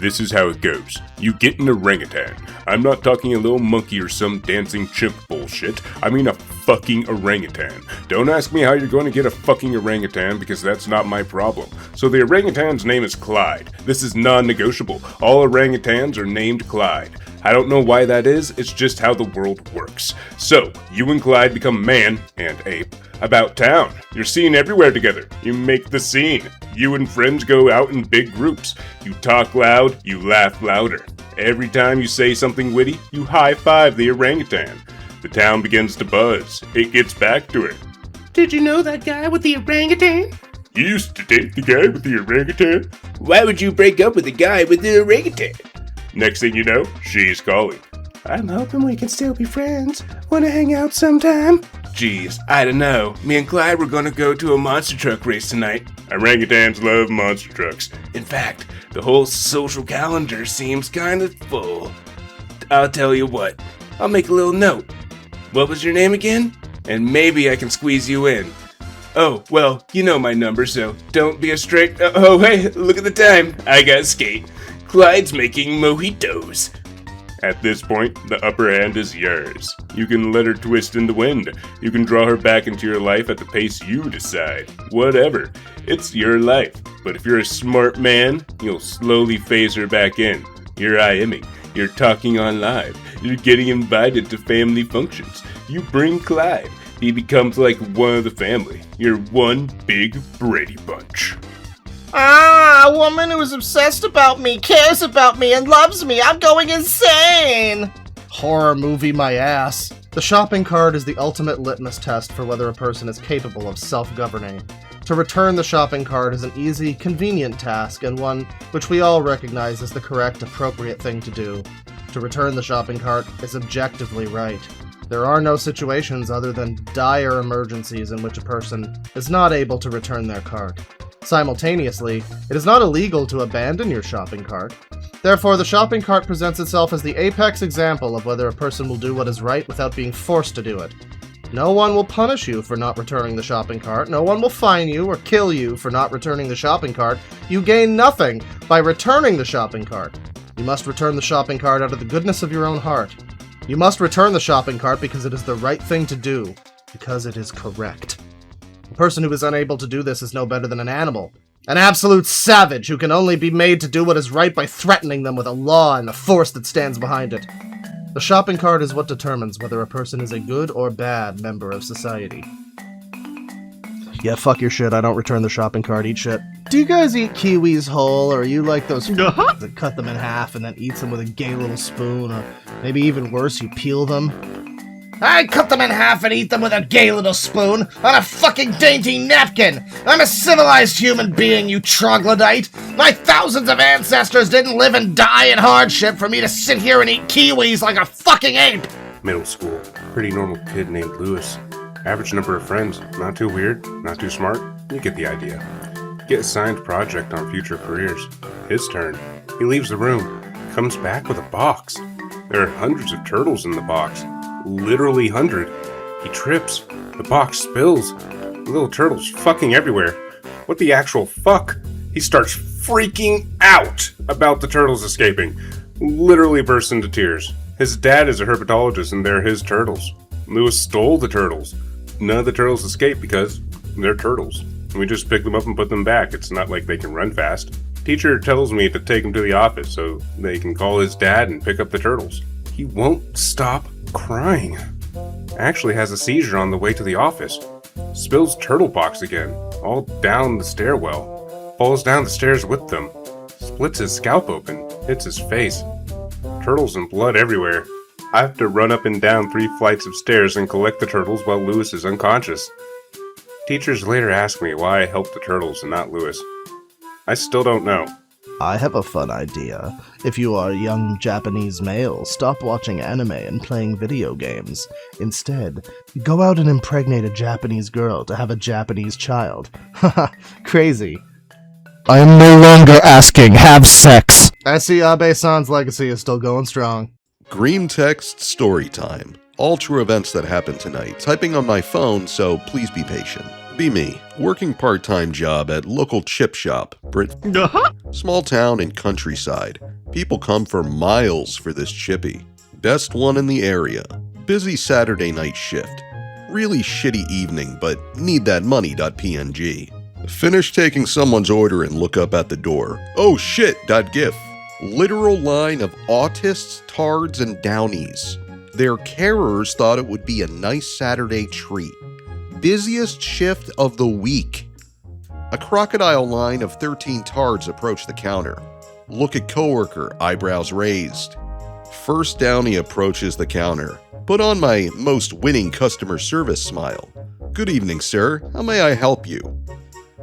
this is how it goes. You get an orangutan. I'm not talking a little monkey or some dancing chimp bullshit. I mean a fucking orangutan. Don't ask me how you're going to get a fucking orangutan because that's not my problem. So the orangutan's name is Clyde. This is non-negotiable. All orangutans are named Clyde. I don't know why that is, it's just how the world works. So, you and Clyde become man, and ape, about town. You're seen everywhere together. You make the scene. You and friends go out in big groups. You talk loud, you laugh louder. Every time you say something witty, you high-five the orangutan. The town begins to buzz. It gets back to it. Did you know that guy with the orangutan? You used to date the guy with the orangutan? Why would you break up with the guy with the orangutan? Next thing you know, she's calling. I'm hoping we can still be friends. Wanna hang out sometime? Geez, I don't know. Me and Clyde were gonna go to a monster truck race tonight. Orangutans love monster trucks. In fact, the whole social calendar seems kinda full. I'll tell you what, I'll make a little note. What was your name again? And maybe I can squeeze you in. Oh, well, you know my number, so don't be a strict. Oh, hey, look at the time. I gotta skate. Clyde's making mojitos. At this point, the upper hand is yours. You can let her twist in the wind. You can draw her back into your life at the pace you decide. Whatever. It's your life. But if you're a smart man, you'll slowly phase her back in. You're IMing. You're talking on live. You're getting invited to family functions. You bring Clyde. He becomes like one of the family. You're one big Brady Bunch. A woman who is obsessed about me, cares about me, and loves me. I'm going insane! Horror movie my ass. The shopping cart is the ultimate litmus test for whether a person is capable of self-governing. To return the shopping cart is an easy, convenient task, and one which we all recognize as the correct, appropriate thing to do. To return the shopping cart is objectively right. There are no situations other than dire emergencies in which a person is not able to return their cart. Simultaneously, it is not illegal to abandon your shopping cart. Therefore, the shopping cart presents itself as the apex example of whether a person will do what is right without being forced to do it. No one will punish you for not returning the shopping cart. No one will fine you or kill you for not returning the shopping cart. You gain nothing by returning the shopping cart. You must return the shopping cart out of the goodness of your own heart. You must return the shopping cart because it is the right thing to do, because it is correct. A person who is unable to do this is no better than an animal. An absolute savage who can only be made to do what is right by threatening them with a law and the force that stands behind it. The shopping cart is what determines whether a person is a good or bad member of society. Yeah, fuck your shit. I don't return the shopping cart. Eat shit. Do you guys eat kiwis whole, or are you like those that cut them in half and then eats them with a gay little spoon, or maybe even worse, you peel them? I cut them in half and eat them with a gay little spoon on a fucking dainty napkin! I'm a civilized human being, you troglodyte! My thousands of ancestors didn't live and die in hardship for me to sit here and eat kiwis like a fucking ape! Middle school. Pretty normal kid named Lewis. Average number of friends. Not too weird, not too smart. You get the idea. Get assigned project on future careers. His turn. He leaves the room. Comes back with a box. There are hundreds of turtles in the box. Literally 100. He trips. The box spills. Little turtles fucking everywhere. What the actual fuck? He starts freaking out about the turtles escaping. Literally bursts into tears. His dad is a herpetologist and they're his turtles. Lewis stole the turtles. None of the turtles escape because they're turtles. We just pick them up and put them back. It's not like they can run fast. Teacher tells me to take them to the office so they can call his dad and pick up the turtles. He won't stop crying. Actually has a seizure on the way to the office. Spills turtle box again, all down the stairwell. Falls down the stairs with them. Splits his scalp open, hits his face. Turtles and blood everywhere. I have to run up and down 3 flights of stairs and collect the turtles while Lewis is unconscious. Teachers later ask me why I helped the turtles and not Lewis. I still don't know. I have a fun idea. If you are a young Japanese male, stop watching anime and playing video games. Instead, go out and impregnate a Japanese girl to have a Japanese child. Haha, crazy. I am no longer asking, have sex! I see Abe-san's legacy is still going strong. Green text story time. All true events that happened tonight. Typing on my phone, so please be patient. Be me. Working part-time job at local chip shop. Small town and countryside. People come for miles for this chippy. Best one in the area. Busy Saturday night shift. Really shitty evening, but need that money.png. Finish taking someone's order and look up at the door. Oh shit.gif. Literal line of autists, tards, and downies. Their carers thought it would be a nice Saturday treat. Busiest shift of the week. A crocodile line of 13 tards approach the counter. Look at coworker, eyebrows raised. First downy approaches the counter. Put on my most winning customer service smile. Good evening, sir. How may I help you?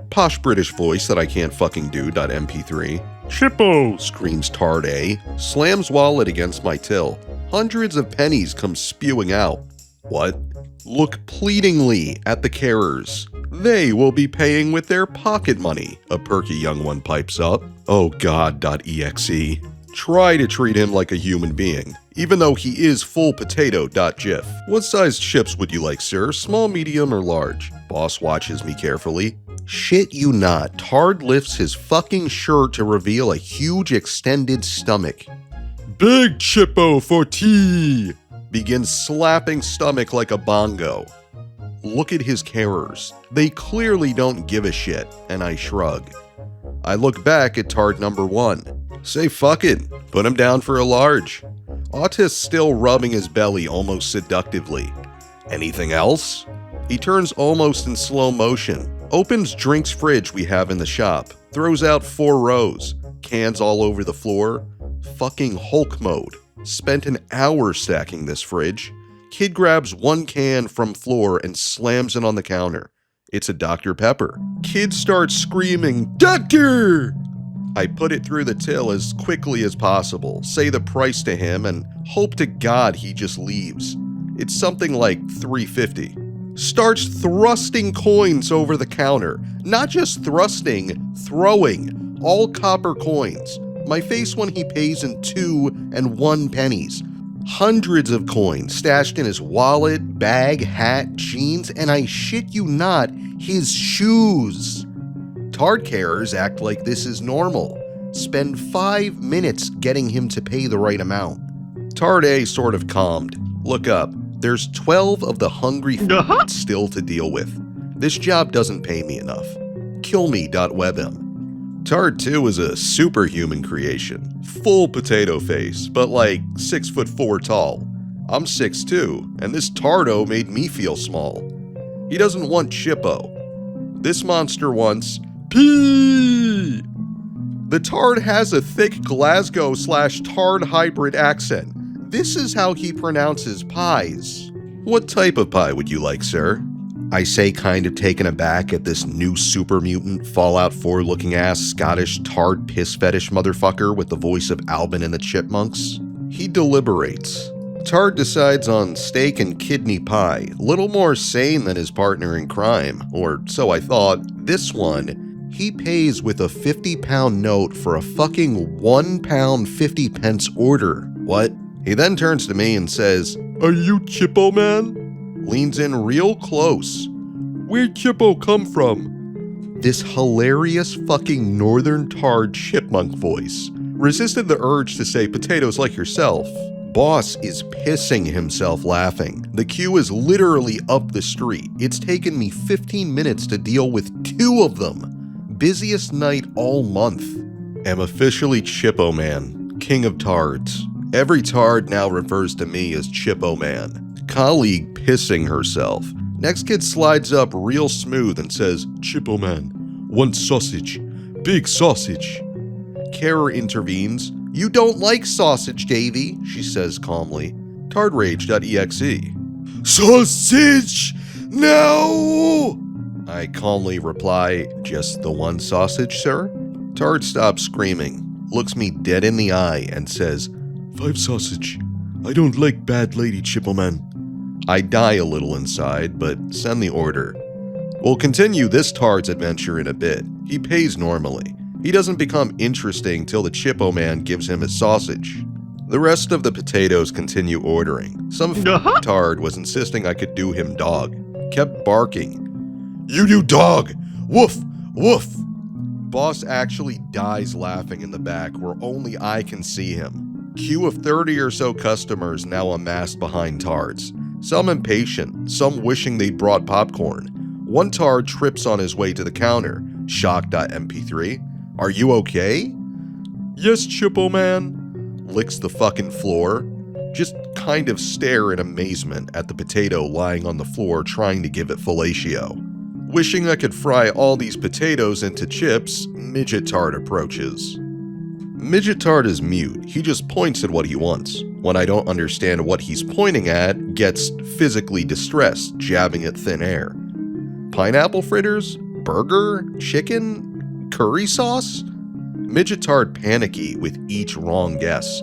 Posh British voice that I can't fucking do. .mp3. Chippo! Screams Tard A. Slams wallet against my till. Hundreds of pennies come spewing out. What? Look pleadingly at the carers. They will be paying with their pocket money, a perky young one pipes up. Oh god. .exe. Try to treat him like a human being, even though he is full potato. .gif. What size chips would you like, sir? Small, medium, or large? Boss watches me carefully. Shit you not, Tard lifts his fucking shirt to reveal a huge extended stomach. Big Chippo for tea! Begins slapping stomach like a bongo. Look at his carers. They clearly don't give a shit, and I shrug. I look back at Tard number 1. Say fuck it, put him down for a large. Autist still rubbing his belly almost seductively. Anything else? He turns almost in slow motion. Opens drinks fridge we have in the shop. Throws out 4 rows. Cans all over the floor. Fucking Hulk mode. Spent an hour stacking this fridge. Kid grabs 1 can from floor and slams it on the counter. It's a Dr. Pepper. Kid starts screaming, "Doctor!" I put it through the till as quickly as possible, say the price to him, and hope to God he just leaves. It's something like $3.50. Starts thrusting coins over the counter. Not just thrusting, throwing. All copper coins. My face when he pays in 2 and 1 pennies. Hundreds of coins stashed in his wallet, bag, hat, jeans, and I shit you not, his shoes. Tard carers act like this is normal. Spend 5 minutes getting him to pay the right amount. Tard A sort of calmed. Look up. There's 12 of the hungry still to deal with. This job doesn't pay me enough. Kill me.webm. Tard 2 is a superhuman creation. Full potato face, but like 6'4" tall. I'm 6'2", and this Tardo made me feel small. He doesn't want Chippo. This monster wants pee. The Tard has a thick Glasgow/Tard hybrid accent. This is how he pronounces pies. What type of pie would you like, sir? I say, kind of taken aback at this new super mutant Fallout 4 looking ass Scottish Tard piss fetish motherfucker with the voice of Albin and the Chipmunks. He deliberates. Tard decides on steak and kidney pie, little more sane than his partner in crime, or so I thought. This one, he pays with a £50 note for a fucking £1.50 order. What? He then turns to me and says, Are you Chippo Man? Leans in real close. Where'd Chippo come from? This hilarious fucking northern Tard chipmunk voice resisted the urge to say potatoes like yourself. Boss is pissing himself laughing. The queue is literally up the street. It's taken me 15 minutes to deal with 2 of them. Busiest night all month. Am officially Chippo Man, king of tards. Every Tard now refers to me as Chippo Man. Colleague pissing herself. Next kid slides up real smooth and says, Chippo Man, 1 sausage. Big sausage. Carer intervenes. You don't like sausage, Davy, she says calmly. Tardrage.exe. Sausage! Now! I calmly reply, just the 1 sausage, sir? Tard stops screaming, looks me dead in the eye, and says, 5 sausage. I don't like bad lady, Chippo Man. I die a little inside, but send the order. We'll continue this Tard's adventure in a bit. He pays normally. He doesn't become interesting till the Chippo Man gives him his sausage. The rest of the potatoes continue ordering. Some Tard was insisting I could do him dog. Kept barking. You do dog! Woof! Woof! Boss actually dies laughing in the back where only I can see him. Queue of 30 or so customers now amassed behind Tards. Some impatient, some wishing they'd brought popcorn. One Tard trips on his way to the counter. Shock.mp3. Are you okay? Yes, Chippo Man. Licks the fucking floor. Just kind of stare in amazement at the potato lying on the floor trying to give it fellatio. Wishing I could fry all these potatoes into chips, Midget Tard approaches. Midget Tard is mute, he just points at what he wants. When I don't understand what he's pointing at, gets physically distressed, jabbing at thin air. Pineapple fritters? Burger? Chicken? Curry sauce? Midget Tard panicky with each wrong guess.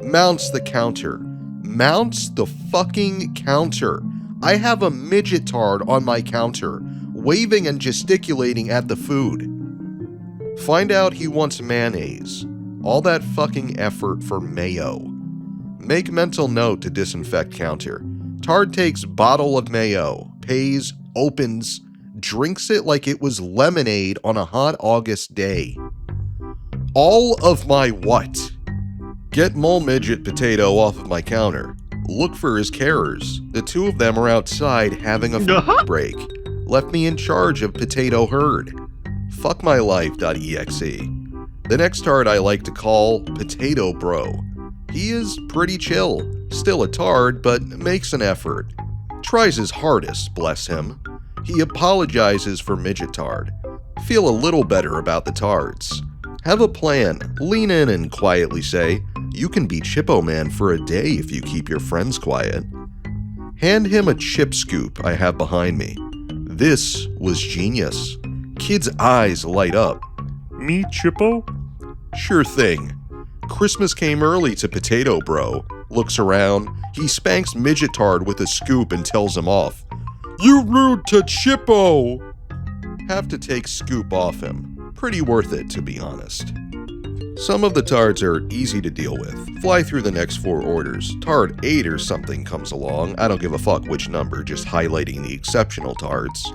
Mounts the counter. Mounts the fucking counter. I have a Midget Tard on my counter, waving and gesticulating at the food. Find out he wants mayonnaise. All that fucking effort for mayo. Make mental note to disinfect counter. Tard takes bottle of mayo, pays, opens, drinks it like it was lemonade on a hot August day. All of my what? Get Mole Midget Potato off of my counter. Look for his carers. The two of them are outside having a food break. Left me in charge of Potato Herd. Fuckmylife.exe. The next tard I like to call Potato Bro. He is pretty chill, still a tard, but makes an effort. Tries his hardest, bless him. He apologizes for Midget Tard. Feel a little better about the tards. Have a plan, lean in and quietly say, you can be Chippo Man for a day if you keep your friends quiet. Hand him a chip scoop I have behind me. This was genius. Kid's eyes light up. Me, Chippo? Sure thing. Christmas came early to Potato Bro. Looks around. He spanks Midget Tard with a scoop and tells him off. You rude to Chippo! Have to take scoop off him. Pretty worth it, to be honest. Some of the tards are easy to deal with. Fly through the next 4 orders. Tard 8 or something comes along. I don't give a fuck which number, just highlighting the exceptional tards.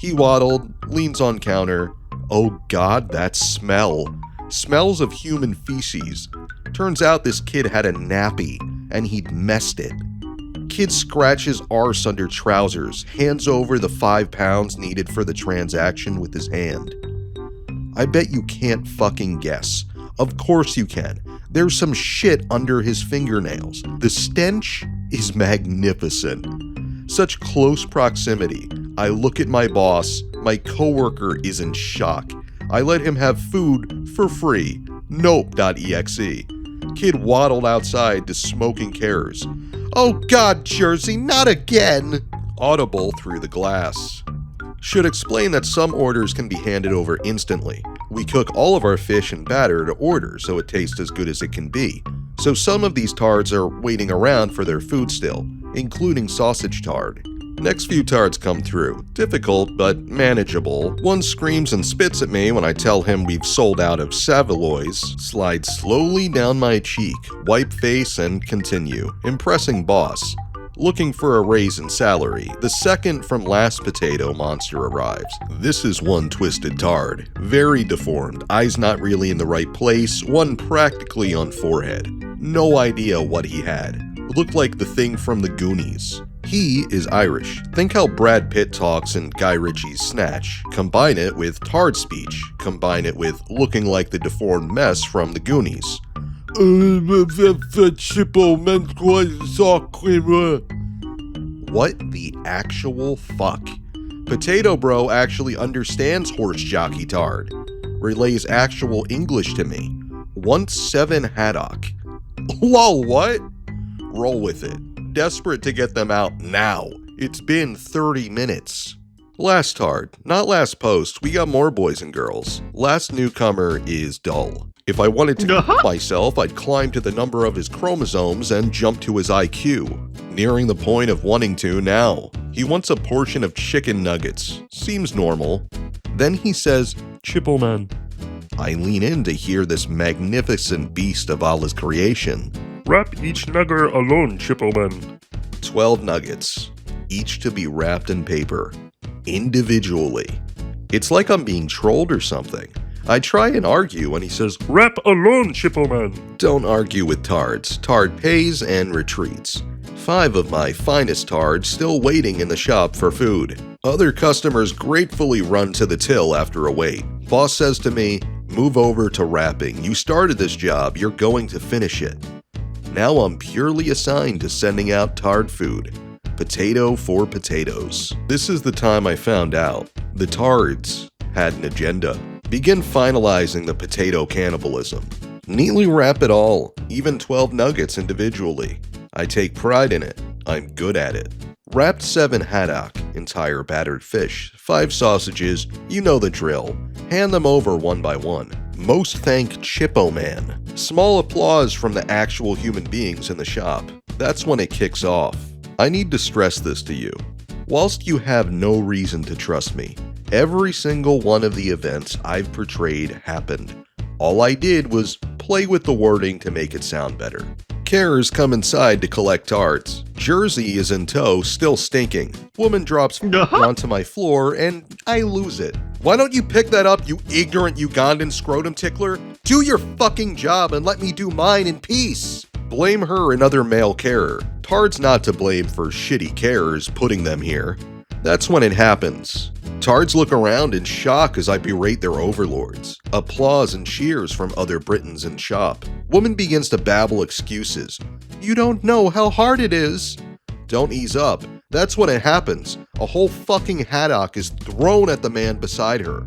He waddled, leans on counter. Oh god, that smell. Smells of human feces. Turns out this kid had a nappy, and he'd messed it. Kid scratches arse under trousers, hands over the 5 pounds needed for the transaction with his hand. I bet you can't fucking guess. Of course you can. There's some shit under his fingernails. The stench is magnificent. Such close proximity. I look at my boss. My coworker is in shock. I let him have food for free. Nope.exe. Kid waddled outside to smoking carers. Oh god, Jersey, not again! Audible through the glass. Should explain that some orders can be handed over instantly. We cook all of our fish in batter to order so it tastes as good as it can be. So some of these tards are waiting around for their food still, including sausage tard. Next few tards come through. Difficult, but manageable. One screams and spits at me when I tell him we've sold out of Savoloys. Slide slowly down my cheek, wipe face, and continue. Impressing boss. Looking for a raise in salary. The second from last potato monster arrives. This is one twisted tard. Very deformed. Eyes not really in the right place. One practically on forehead. No idea what he had. Looked like the thing from the Goonies. He is Irish. Think how Brad Pitt talks in Guy Ritchie's Snatch. Combine it with tard speech. Combine it with looking like the deformed mess from the Goonies. What the actual fuck? Potato Bro actually understands horse jockey tard. Relays actual English to me. Wants 7 haddock. Lol, what? Roll with it. Desperate to get them out now. It's been 30 minutes. Last tard, not last post, we got more boys and girls. Last newcomer is dull. If I wanted to kill myself, I'd climb to the number of his chromosomes and jump to his IQ. Nearing the point of wanting to now. He wants a portion of chicken nuggets. Seems normal. Then he says, Chippo Man. I lean in to hear this magnificent beast of Allah's creation. Wrap each nugger alone, Chippo Man. 12 nuggets, each to be wrapped in paper. Individually. It's like I'm being trolled or something. I try and argue when he says, Wrap alone, Chippo Man. Don't argue with tards. Tard pays and retreats. 5 of my finest tards still waiting in the shop for food. Other customers gratefully run to the till after a wait. Boss says to me, Move over to rapping. You started this job, you're going to finish it. Now I'm purely assigned to sending out tard food. Potato for potatoes. This is the time I found out. The tards had an agenda. Begin finalizing the potato cannibalism. Neatly wrap it all, even 12 nuggets individually. I take pride in it. I'm good at it. Wrapped 7 haddock, entire battered fish, 5 sausages, you know the drill. Hand them over one by one. Most thank Chippo Man. Small applause from the actual human beings in the shop. That's when it kicks off. I need to stress this to you. Whilst you have no reason to trust me, every single one of the events I've portrayed happened. All I did was play with the wording to make it sound better. Carers come inside to collect tarts. Jersey is in tow, still stinking. Woman drops onto my floor and I lose it. Why don't you pick that up, you ignorant Ugandan scrotum tickler? Do your fucking job and let me do mine in peace. Blame her and other male carer. Tard's not to blame for shitty carers putting them here. That's when it happens. Tards look around in shock as I berate their overlords. Applause and cheers from other Britons in shop. Woman begins to babble excuses. You don't know how hard it is. Don't ease up. That's when it happens. A whole fucking haddock is thrown at the man beside her.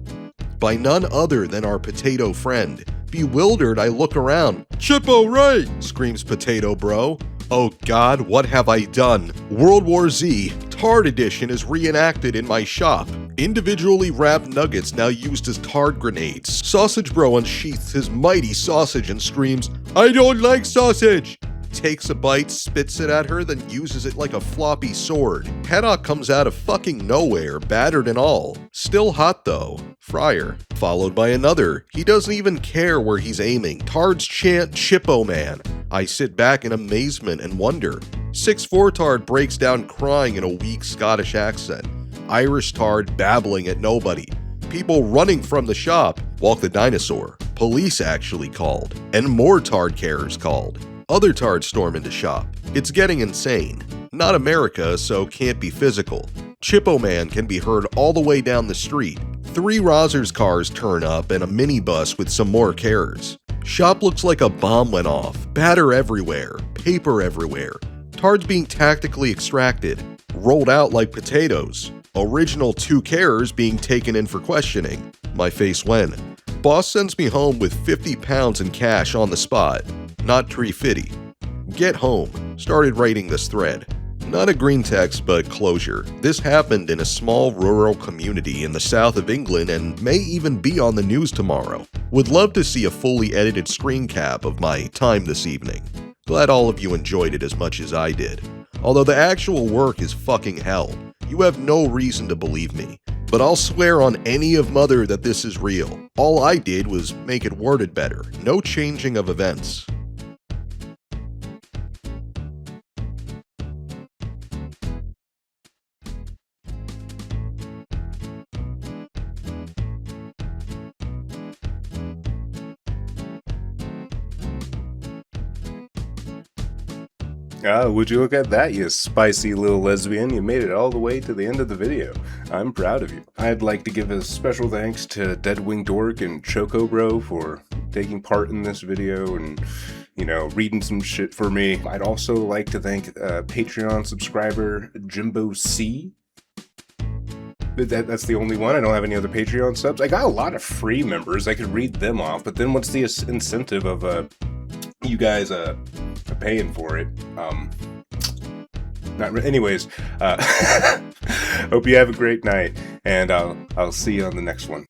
By none other than our potato friend. Bewildered, I look around. Chippo right! Screams Potato Bro. Oh God, what have I done? World War Z, Tard Edition is reenacted in my shop. Individually wrapped nuggets now used as tard grenades. Sausage Bro unsheaths his mighty sausage and screams, I don't like sausage! Takes a bite, spits it at her, then uses it like a floppy sword. Haddock comes out of fucking nowhere, battered and all. Still hot though. Fryer. Followed by another. He doesn't even care where he's aiming. Tards chant Chippo Man. I sit back in amazement and wonder. 6'4" Tard breaks down crying in a weak Scottish accent. Irish Tard babbling at nobody. People running from the shop. Walk the dinosaur. Police actually called. And more Tard carers called. Other Tards storm into shop. It's getting insane. Not America, so can't be physical. Chippo Man can be heard all the way down the street. 3 Rozzers cars turn up and a minibus with some more carers. Shop looks like a bomb went off. Batter everywhere. Paper everywhere. Tards being tactically extracted. Rolled out like potatoes. Original 2 carers being taken in for questioning. My face when. Boss sends me home with 50 pounds in cash on the spot. Not tree fitty. Get home. Started writing this thread. Not a green text, but closure. This happened in a small rural community in the south of England and may even be on the news tomorrow. Would love to see a fully edited screen cap of my time this evening. Glad all of you enjoyed it as much as I did. Although the actual work is fucking hell. You have no reason to believe me. But I'll swear on any of Mother that this is real. All I did was make it worded better. No changing of events. Ah, would you look at that, you spicy little lesbian. You made it all the way to the end of the video. I'm proud of you. I'd like to give a special thanks to Deadwing Dork and Choco Bro for taking part in this video and, you know, reading some shit for me. I'd also like to thank Patreon subscriber Jimbo C. That's the only one. I don't have any other Patreon subs. I got a lot of free members. I could read them off, but then what's the incentive of you guys paying for it? Anyways, hope you have a great night, and I'll see you on the next one.